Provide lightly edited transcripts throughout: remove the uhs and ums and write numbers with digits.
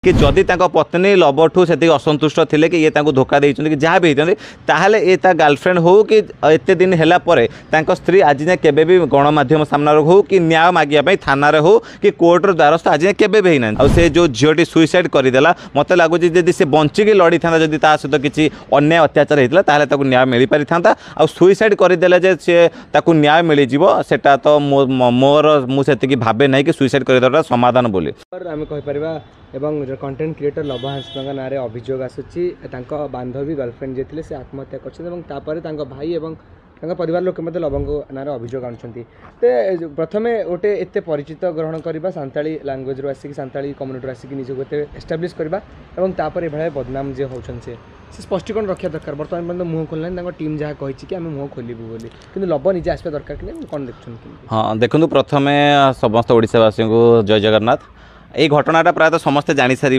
कि जदि पत्नी लवठू से असंतुष्ट थे कि ये धोखा देते कि जहाँ भी होती ताहले ये गर्लफ्रेंड हो कि एत दिन है स्त्री आज जाए केबे भी गणमाध्यम सामना हो कि न्याय मागिया थाना हो कि कोर्टर द्वारस्थ आज जाए केबे भी होना आ से जो झीटी सुइसाइड करदेला मत लगुच जदि से बंचिकी लड़ी था जदि सहित किसी अन्याय अत्याचार होता है न्याय मिल पारि था आ सुइसाइड करदेले जे सी न्याय मिल जाटा तो मोर मुझे भावे ना कि सुइसाइड करदेटा समाधान बोली आम कहीपर एवं कंटेंट क्रिएटर लव हांसदा ना अभियोग आसूची बांधवी गर्लफ्रेंड जे थे आत्महत्या कर भाई और परिवार लोक लव ना अभियोग आनुंट प्रथम गोटे एत परिचित ग्रहण करवा सांताली लांगुएज रू आसिक सांताली कम्युनिटी आसिक निजक एस्टाब्लीश करवा और ये बदनाम जे होती से स्पष्टीकरण रखा दरकार बर्तमान पर्यटन मुँह खोलना टीम जहाँ कही कि आम मुँह खोलू बोली कि लव निजे आसवा दरकार कि कौन देखते हाँ देखो प्रथम समस्त ओडिशावासी को जय जगन्नाथ ये घटनाटा प्रायतः समस्ते जानी सारे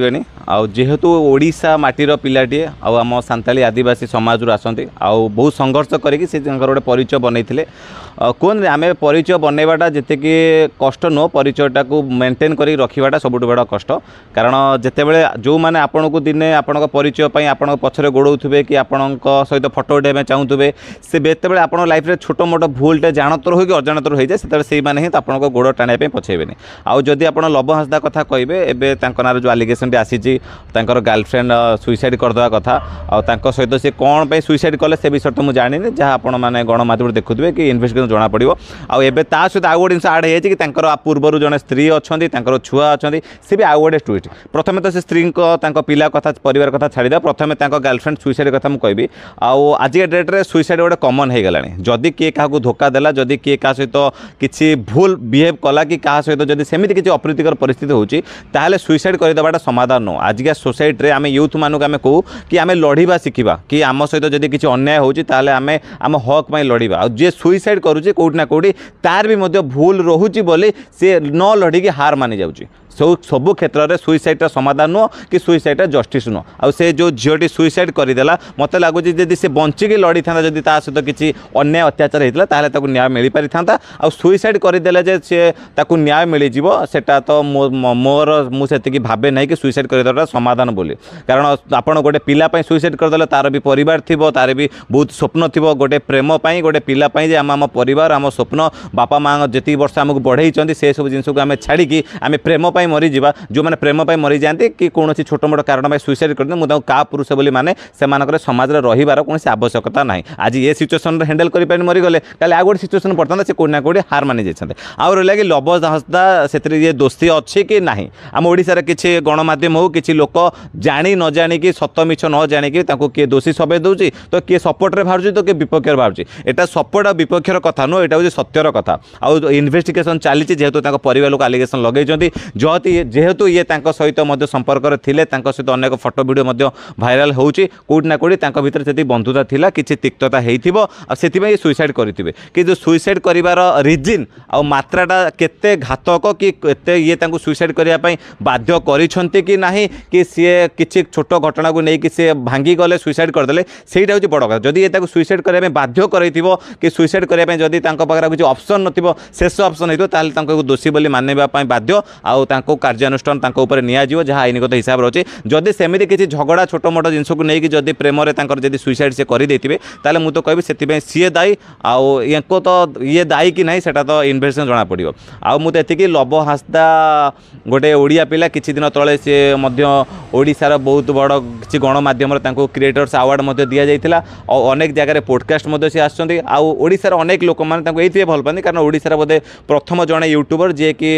आेतु ओडिशा माटीर पिलाटे आम सांताली आदिवासी समाज रू आसती बहुत संघर्ष करके गोटे परिचय बनई कौन आम परिचय बनवाटा जिते कष्ट नुह परिचयटा को मेंटेन कर रखाटा सब बड़ा कष्ट कारण जितेबले जो मैंने आपन को दिने आपण परिचय आपण पछरे गोड़े कि आपण सहित फटो उठाइबा चाहूबे से बेतबले आप लाइफ में छोट मोट भूलटे जानतर हो कि अजाणतर हो जाए से मैंने ही आपको गोड़ टाणिया पछेबे आउ जदि आप लव हांसदा कथा कहे एवं नार जो आलिगेसन आसी गर्लफ्रेंड सुइसाइड करदे कथा और सहित सी कौन पे सुइसाइड कले से विषय तो मुझे जानी जहाँ आपण मैंने गणमाध्यम देखुए कि इन्वेस्टिगेशन जना पड़ो आबे ता सहित आउ गोटे जिन आड हो कि पूर्वर जड़े स्त्री अच्छा छुआ अच्छा सी भी आउ गोटे ट्विट प्रथम तो से स्त्री पिला कथा परिवार कथा छाड़ी प्रथम गर्लफ्रेंड सुइसाइड कथा मुझे कहबी आज डेट्रे सुइसाइड गोटे कमन हो गला जदि किए क्या धोखा देला जदि किए क्या सहित किसी भूल बिहेव कला कि क्या सहित जदि सेमती किसी अप्रीतिकर परिस्थिति होची ताहले सुइसाइड करदेवाटा समाधान नो आजिका सोसाइटी आम यूथ मानक आम कहू कि आम लड़वा शिखा कि आम सहित जदि किसी अन्याय होची ताहले आम आम हक में लड़वा आ जे सुइसाइड करुचे कोठी ना कोठी तार भी मध्य भूल रोची बोली सी न लड़िकी हार मानि जाउची सबू क्षेत्र में सुइसाइडर समाधान नुह कि सुइसाइडर जस्टिस नुह आ से जो झीटी सुइसाइड करदेला मत लगुच जदि से बंचिकी लड़ी था जदि सहित किसी अन्याय अत्याचार होता है न्याय मिल पारि था आ सुइसाइड करदेले जे सी न्याय मिल जाटा तो मोर मुझे भावे ना कि सुइसाइड करदेटा समाधान बोली कारण आपड़ गोटे पिला सुइसाइड करदेले तार भी परिवार थी तार भी बहुत स्वप्न थी गोटे प्रेम गोटे पिलापाई जे आम परिवार आम स्वप्न बापा माँ जी वर्ष आमको बढ़ई से सब जिन को आम छाड़ी आम प्रेम मरीजा जो मैंने प्रेम मरी जाती कि कौन छोट मोट कारण सुइसाइड करते मुझे का पुरुष बोली माने से समाज में रही कौन आवश्यकता ना आज ये सिचुएसन हैंडल कर मरीगले कल आ गए सिचुएसन पड़ता से कौटी ना कौटी हार मानि जाते आउ रहा कि लव हांसदा से ये दोषी अच्छी कि ना आम ओडिशार किसी गणमाध्यम हो किसी लोक जानी न जाणी सत मिछ न जाणी किए दोषी सबे दूसरी तो किए सपोर्ट बाहर तो किए विपक्ष बाहर यहाँ सपोर्ट विपक्षर कथा नुह यहाँ हूँ सत्यर कथा आउ इन्वेस्टिगेशन चली जेहेतु परिवार लोक आलिगेसन लगे जेहेतु ये सहित संपर्क थे सहित अनेक फोटो वीडियो भाइराल होची कोठी ना कोठी भीतर से बंधुता थिला किसी तिक्तता से सुइसाइड करेंगे कि जो सुइसाइड करार रिजिन आ मात्राटा केते घातक कि ये सुइसाइड करने बाध्य करिसेंती कि नहीं कि सी किसी छोट घटना को लेकिन सी भांगी गले सुइसाइड करदे से बड़ कथा जदि ये सुइसाइड करने बाध्य कर कि सुइसाइड करने जदि पाखे किसी ऑप्शन न शेष ऑप्शन हो दोषी बोली मानवाई बाध्य आउ कार्यानुष्ठान नियाजिव जहाँ आईनगत हिसाब रही जदि सेमती किसी झगड़ा छोट मोट जिनस को लेकिन जदि प्रेम जदि सुइसाइड से करदे मुझे कहि से सी दायी आउ तो ये दायी कि नहीं सेटा तो इन्वेस्टिगेशन जना पड़ो आउ मुझे एति लव हांसदा गोटे ओडिया पिला किछि दिन तले सी ओडिशार बहुत बड़ किसी गणमाध्यम क्रिएटर्स अवार्ड दि जाइथिला और अनेक जगह पॉडकास्ट सी आसुचंदी आउ ओडिशार अनेक लोक मैंने ये भल पाती कारण ओडिशार बोधे प्रथम जड़े यूट्यूबर जी कि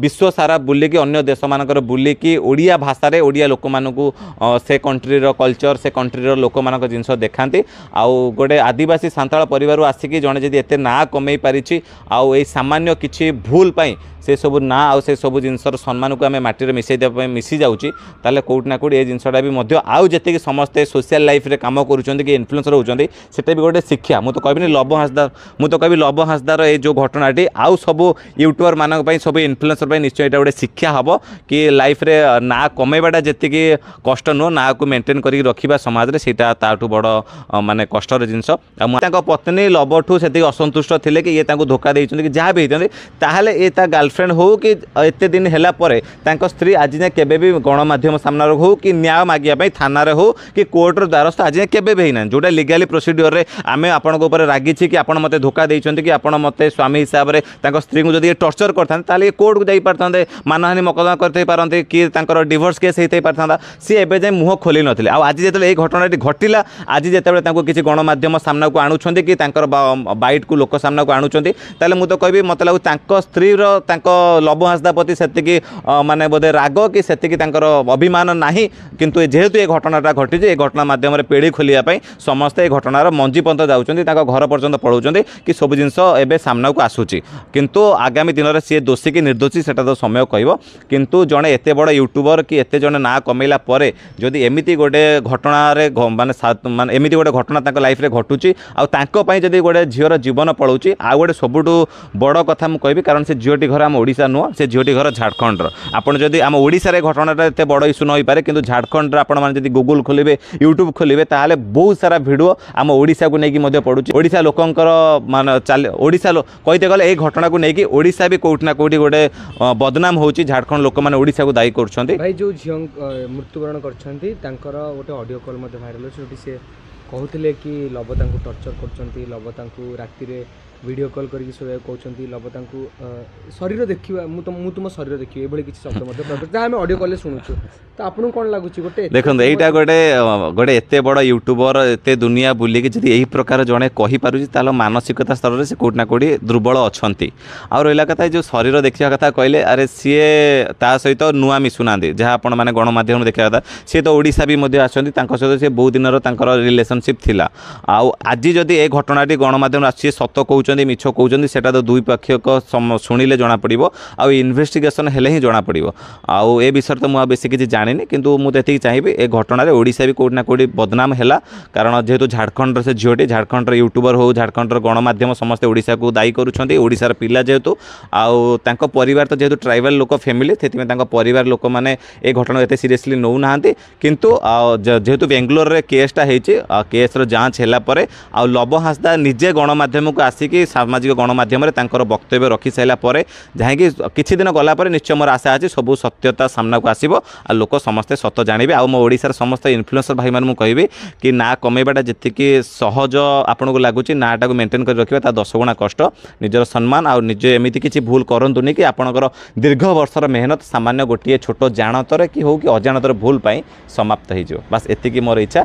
विश्व सारा बुलिकी अन्य देश मानकर बुलिकी ओडिया भाषा रे ओडिया लोक मानकु से कंट्रीर कल्चर से कंट्रीर लोक मानक जिनस देखाती आउ गोटे आदिवासी सांताल परिवार आसिकी जड़े जदि एते ना कमे पारिछि आउ ए सामान्य किछि भूल पाई से सब ना आउ से सब जिनसर सम्मान को आम माटी मिसई देवाई मिसी जाऊँगी ताले कोठी ना कोठी ये जिनसटा भी आउ जी समस्ते सोशल लाइफ रे काम करुँच कि इन्फ्लुएंसर होती भी गोटे शिक्षा मुझे तो कहबी लव हांसदा मुझे तो कहबी लव हांसदार ये जो घटनाटी आउ सब यूट्यूबर मानक सब इन्फ्लुएंसर निश्चय यहाँ गोटे शिक्षा हम कि लाइफ रे ना कमेवाटा जी कष्ट नुह ना को मेंटेन कर रखा समाज में सीटा ताठू बड़ माने कष्टर जिनस पत्नी लवठू से असंतुष्ट थे कि ये धोखा देते कि जहाँ भी होती ताहले ये गर्लफ्रेंड गर्लफ्रेंड हो कि एते दिन हैला परे तांको स्त्री आज जाए केबे भी गणमाध्यम सामना हो कि न्याय मागिया थाना हो कि कोर्टर द्वारस्थ आज जाए केबे भी ना जोटा लीगली प्रोसीड्योर रे आमे आपण ऊपर रागी कि आपण मते धोखा देइछन्ते कि आपण मते स्वामी हिसाब रे तांको स्त्री को जदि टर्चर करथान ताले कोर्ट को जाई पारथांते मानहानि मकदमा करते पारंते कि तांकर डिवोर्स केस हेते पारथांदा सी एबे जाय मुह खोली नथिले आ आज जेतले ए घटनाटी घटिला आज जेतेबेले तांको किछि गणमाध्यम सामना को आणुछन्ते कि तांकर बाइट को लोक सामना को आणुछन्ते ताले मु तो कहबी मते लागु तांको स्त्री रो तांको लभ हासदा प्रति सेतिकी माने बोधे राग कि सेतिकी तांकर अभिमान नाही किंतु जेहेतु ए घटनाटा घटी जे ए घटना माध्यम रे पेड़ी खोलिया पई समस्त ए घटनार मंजी पंत जाउछन्ते तांको घर पर्यंत पळौछन्ते कि सब जिंस एबे सामना को आसुची किंतु आगामी दिन रे से दोषी कि निर्दोषी सेटा तो समय कहबो किंतु जणे एते बड़ यूट्यूबर कि एते जणे ना कमेला परे जदि एमिति गोटे घटना रे माने एमिति गोटे घटना तांको लाइफ रे घटुची आ तांको पई जदि गोटे झियर जीवन पळौची आ गोटे सबुठु बड़ कथा मु कहबी कारण से झियोटी घर आम ओडिसा नुह से झियोटी घर झारखंड रो आपण जदि आम ओडिसा रे घटनाटा एते बड़ इशू न होई पारे किंतु झारखंड रे आपण माने जदि गूगल खोलिबे यूट्यूब खोलिबे ताहाले बहुत सारा वीडियो आम ओडिसा को नेकी मध्ये पडुची ओडिसा लोकंकर मान चाल ओडिसा कहते गले ए घटना को नेकी ओडिसा भी कोउठ ना कोउठी गोटे बदनाम होची झारखंड लोक माने ओडिसा को दायी करछन्ती भाई जो झियो मृत्युवरण करछन्ती तांकर गोटे ऑडियो कॉल मध्ये वायरल होची से कहते कि लव तांको टर्चर करछन्ती लव तांको राति रे वीडियो कॉल करके सोया कहते लव तांको शरीर देखिबा मु तुम शरीर देखिबे एभली किछि शब्द मध्ये प्रकट हम ऑडियो कॉल सुनुछु तो आपन कोन लागुची गोटे देखो एटा गोटे गोटे एते बड़ यूट्यूबर एते दुनिया बुली कि जदि एही प्रकार जणे कहि पारुची तालो मानसिकता स्तर रे से कोट ना कोडी दुर्बल अछंती आ रहिला कथा जो शरीर देखिया कथा कहले अरे सीए ता सहित नुआ मिसुनांदी जहा आपण माने गणमाध्यम देखिया कथा से तो ओडिसा भी मध्ये आछंती तांको सहित से बहुत दिनर तांकर रिलेशनशिप थिला आ आज जदि ए घटनाटी गणमाध्यम आसी सत कहउचंदी मिछ कहउचंदी सेटा तो दुई पक्षक सुनिले जना पड़िबो आ इन्वेस्टिगेशन हेले ही जना पड़िबो आ ए विषय तो मु बेसी किछि जानिनी किंतु मु तेति चाहिबे ए घटना रे ओडिसा भी कोड ना कोडी बदनाम हैला कारण जेहेतु झारखंड से झियोटी झारखंड रे यूट्यूबर हो झारखंड रे गणमाध्यम समस्त ओडिसा को दायी करूछंती ओडिसा रे पिला जेहेतु आउ तांको परिवार तो जेहेतु ट्राइबल लोक फैमिली तेति तांको परिवार लोक माने ए घटना एते सीरियसली नौ नाहांती किंतु जेहेतु बेंगलोर रे केसटा हेची केस रो जांच हैला परे आ लव हासदा निजे गणमाध्यम को आसिकी सामाजिक गणमाध्यम रे तांकर वक्तव्य रखि साइला परे जहाँ कि किछि दिन गला परे निश्चय मोर आशा अछि सब सत्यता सामना को आसीबो आ लोक समस्ते सत जानिबे आ मो ओडिसा रे समस्त इन्फ्लुएंसर भाई मान मु कहबी कि ना कमेबाटा जतिकी सहज आपन को लागुची नाटा को मेंटेन कर रखिबा ता 10 गुणा कष्ट निजर सम्मान आ निजे एमिति किछि भूल करंतुनी कि आपनकर दीर्घ वर्षर मेहनत सामान्य गोटिए छोट जानतर कि हो कि अजाणतर भूल पई समाप्त हो बस एतिकी मोर इच्छा।